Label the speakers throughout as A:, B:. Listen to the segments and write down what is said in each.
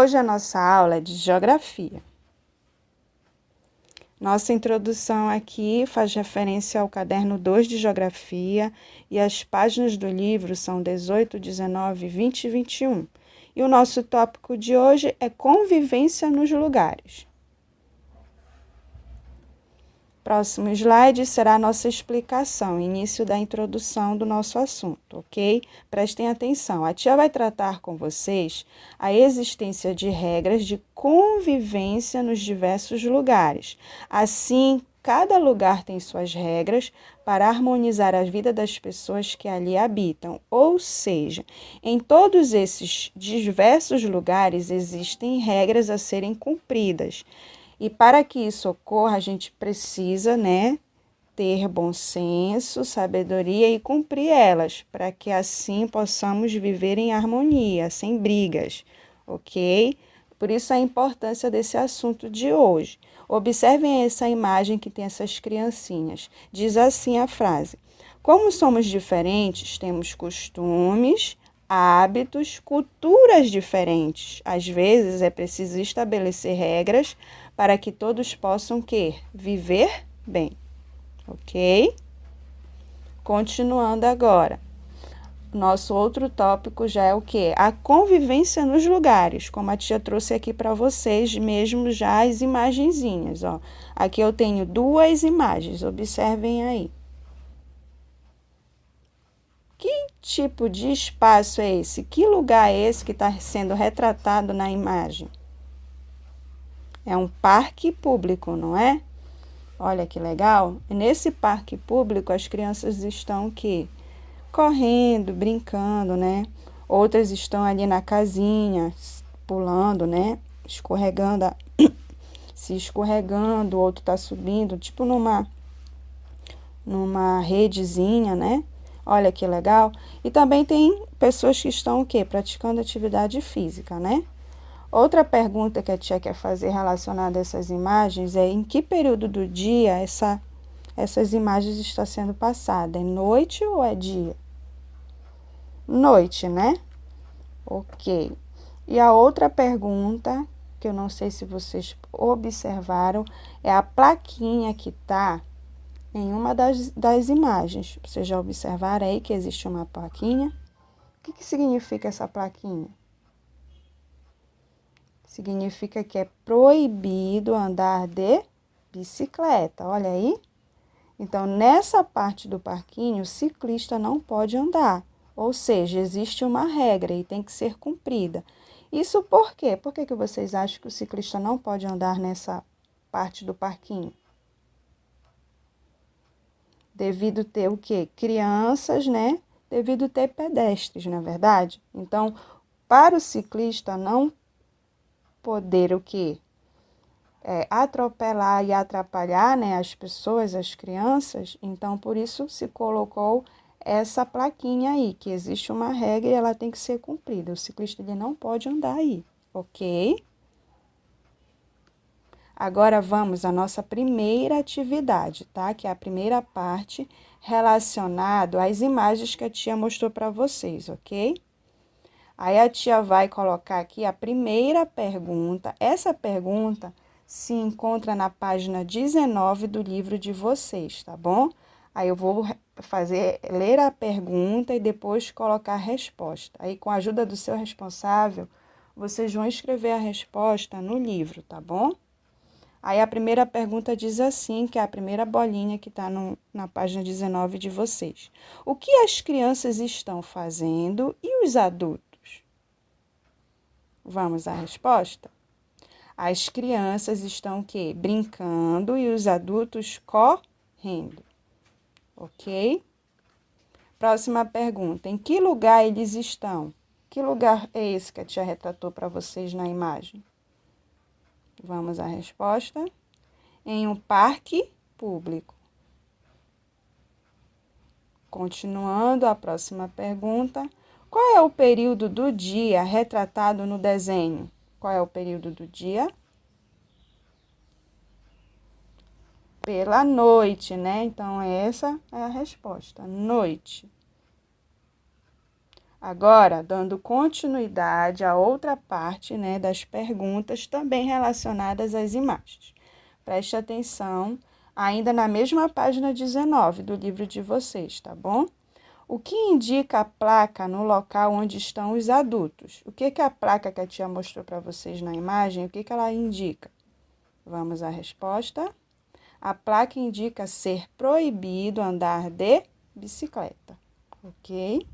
A: Hoje a nossa aula é de geografia. Nossa introdução aqui faz referência ao caderno 2 de geografia e as páginas do livro são 18, 19, 20 e 21. E o nosso tópico de hoje é convivência nos lugares. Próximo slide será a nossa explicação, início da introdução do nosso assunto, ok? Prestem atenção, a tia vai tratar com vocês a existência de regras de convivência nos diversos lugares. Assim, cada lugar tem suas regras para harmonizar a vida das pessoas que ali habitam. Ou seja, em todos esses diversos lugares existem regras a serem cumpridas. E para que isso ocorra, a gente precisa, ter bom senso, sabedoria e cumprir elas, para que assim possamos viver em harmonia, sem brigas, ok? Por isso a importância desse assunto de hoje. Observem essa imagem que tem essas criancinhas. Diz assim a frase: como somos diferentes, temos costumes, hábitos, culturas diferentes. Às vezes é preciso estabelecer regras para que todos possam viver bem, ok? Continuando agora. Nosso outro tópico já é o quê? A convivência nos lugares, como a tia trouxe aqui para vocês mesmo já as imagenzinhas, ó. Aqui eu tenho 2 imagens, observem aí. Que tipo de espaço é esse? Que lugar é esse que está sendo retratado na imagem? É um parque público, não é? Olha que legal. Nesse parque público, as crianças estão correndo, brincando, né? Outras estão ali na casinha, pulando, né? Escorregando, se escorregando, o outro está subindo, tipo numa redezinha, né? Olha que legal. E também tem pessoas que estão praticando atividade física, né? Outra pergunta que a tia quer fazer relacionada a essas imagens é em que período do dia essas imagens estão sendo passadas? É noite ou é dia? Noite, né? Ok. E a outra pergunta, que eu não sei se vocês observaram, é a plaquinha que está em uma das imagens. Vocês já observaram aí que existe uma plaquinha? O que significa essa plaquinha? Significa que é proibido andar de bicicleta, olha aí. Então, nessa parte do parquinho, o ciclista não pode andar, ou seja, existe uma regra e tem que ser cumprida. Isso por quê? Por que vocês acham que o ciclista não pode andar nessa parte do parquinho? Devido ter o quê? Crianças, né? Devido ter pedestres, não é verdade? Então, para o ciclista não poder atropelar e atrapalhar, né, as pessoas, as crianças, então por isso se colocou essa plaquinha aí, que existe uma regra e ela tem que ser cumprida. O ciclista ele não pode andar aí, ok? Agora vamos à nossa primeira atividade, tá? Que é a primeira parte relacionada às imagens que a tia mostrou para vocês, ok? Aí a tia vai colocar aqui a primeira pergunta. Essa pergunta se encontra na página 19 do livro de vocês, tá bom? Aí eu vou ler a pergunta e depois colocar a resposta. Aí com a ajuda do seu responsável, vocês vão escrever a resposta no livro, tá bom? Aí a primeira pergunta diz assim, que é a primeira bolinha que está na página 19 de vocês. O que as crianças estão fazendo e os adultos? Vamos à resposta? As crianças estão brincando e os adultos correndo. Ok? Próxima pergunta. Em que lugar eles estão? Que lugar é esse que a tia retratou para vocês na imagem? Vamos à resposta. Em um parque público. Continuando, a próxima pergunta. Qual é o período do dia retratado no desenho? Qual é o período do dia? Pela noite, né? Então, essa é a resposta, noite. Agora, dando continuidade à outra parte, né, das perguntas também relacionadas às imagens. Preste atenção, ainda na mesma página 19 do livro de vocês, tá bom? O que indica a placa no local onde estão os adultos? O que a placa que a tia mostrou para vocês na imagem, o que ela indica? Vamos à resposta. A placa indica ser proibido andar de bicicleta, ok?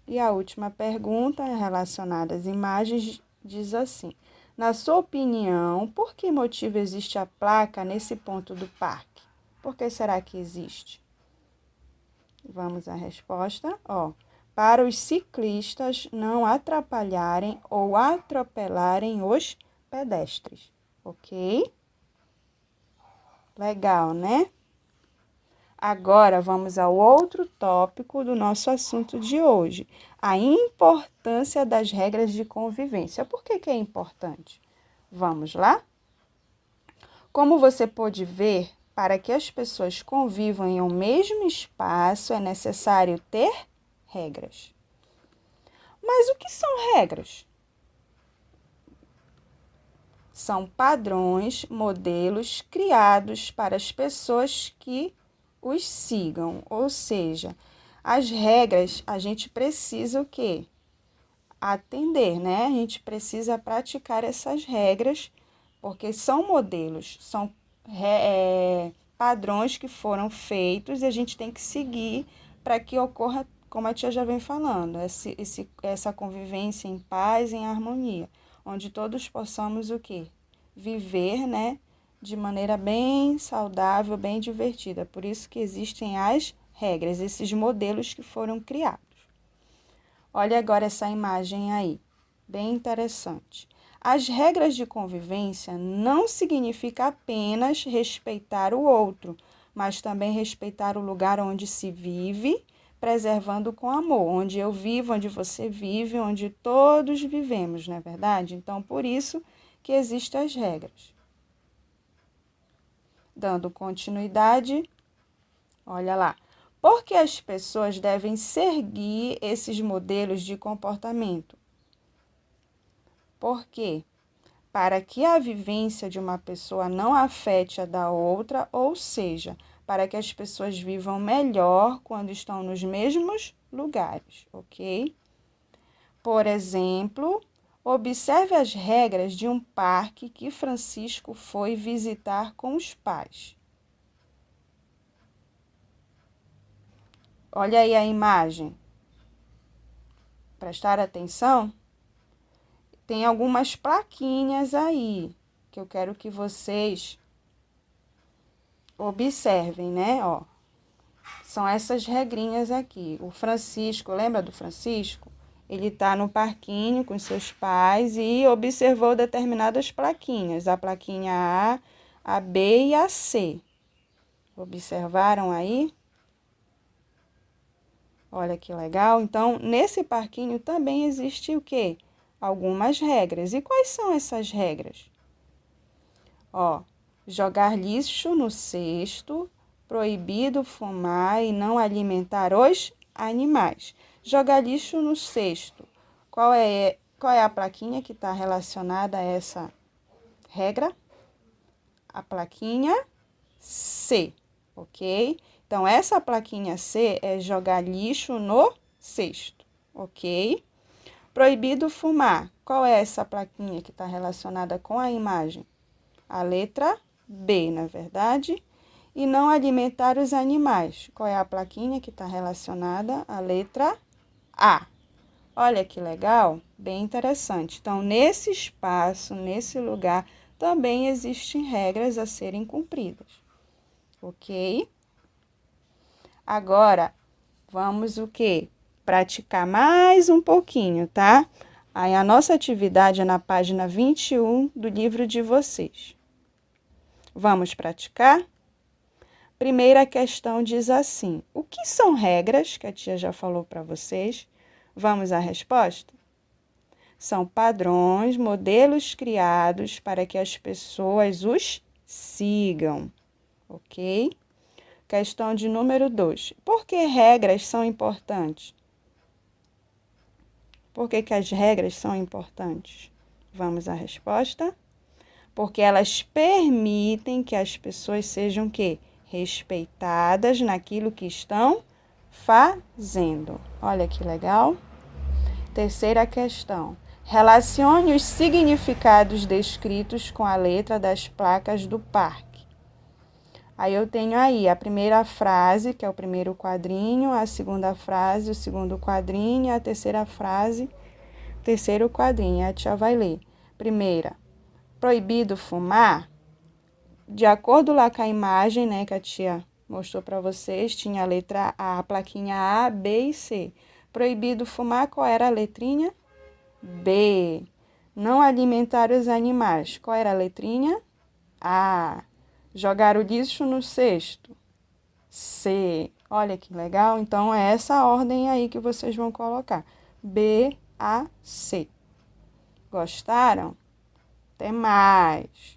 A: E a última pergunta, relacionada às imagens, diz assim: na sua opinião, por que motivo existe a placa nesse ponto do parque? Por que será que existe? Vamos à resposta. Para os ciclistas não atrapalharem ou atropelarem os pedestres, ok? Legal, né? Agora, vamos ao outro tópico do nosso assunto de hoje, a importância das regras de convivência. Por que é importante? Vamos lá? Como você pode ver, para que as pessoas convivam em um mesmo espaço, é necessário ter regras. Mas o que são regras? São padrões, modelos criados para as pessoas que os sigam, ou seja, as regras a gente precisa o quê? Atender, né? A gente precisa praticar essas regras, porque são modelos, são padrões que foram feitos e a gente tem que seguir para que ocorra, como a tia já vem falando, essa convivência em paz, em harmonia, onde todos possamos o quê? Viver, né? De maneira bem saudável, bem divertida. Por isso que existem as regras, esses modelos que foram criados. Olha agora essa imagem aí, bem interessante. As regras de convivência não significa apenas respeitar o outro, mas também respeitar o lugar onde se vive, preservando com amor, onde eu vivo, onde você vive, onde todos vivemos, não é verdade? Então, por isso que existem as regras. Dando continuidade, olha lá. Por que as pessoas devem seguir esses modelos de comportamento? Por quê? Para que a vivência de uma pessoa não afete a da outra, ou seja, para que as pessoas vivam melhor quando estão nos mesmos lugares, ok? Por exemplo, observe as regras de um parque que Francisco foi visitar com os pais. Olha aí a imagem. Prestar atenção? Tem algumas plaquinhas aí que eu quero que vocês observem, né? São essas regrinhas aqui. O Francisco, lembra do Francisco? Ele está no parquinho com seus pais e observou determinadas plaquinhas. A plaquinha A B e a C. Observaram aí? Olha que legal. Então, nesse parquinho também existe o quê? Algumas regras. E quais são essas regras? Jogar lixo no cesto, proibido fumar e não alimentar os animais. Jogar lixo no cesto. Qual é a plaquinha que está relacionada a essa regra? A plaquinha C, ok? Então, essa plaquinha C é jogar lixo no cesto, ok? Proibido fumar. Qual é essa plaquinha que está relacionada com a imagem? A letra B, na verdade. E não alimentar os animais. Qual é a plaquinha que está relacionada? A letra A. Olha que legal, bem interessante. Então, nesse espaço, nesse lugar, também existem regras a serem cumpridas, ok? Agora, vamos o quê? Praticar mais um pouquinho, tá? Aí, a nossa atividade é na página 21 do livro de vocês. Vamos praticar? Primeira questão diz assim: o que são regras? Que a tia já falou para vocês. Vamos à resposta? São padrões, modelos criados para que as pessoas os sigam, ok? Questão de número 2. Por que regras são importantes? Por que que as regras são importantes? Vamos à resposta? Porque elas permitem que as pessoas sejam o quê? Respeitadas naquilo que estão fazendo. Olha que legal. Terceira questão. Relacione os significados descritos com a letra das placas do parque. Aí eu tenho aí a primeira frase, que é o primeiro quadrinho, a segunda frase, o segundo quadrinho, a terceira frase, o terceiro quadrinho. A tia vai ler. Primeira, proibido fumar. De acordo lá com a imagem, né, que a tia mostrou para vocês, tinha a letra A, a plaquinha A, B e C. Proibido fumar, qual era a letrinha? B. Não alimentar os animais, qual era a letrinha? A. Jogar o lixo no cesto. C. Olha que legal. Então, é essa ordem aí que vocês vão colocar. B, A, C. Gostaram? Até mais!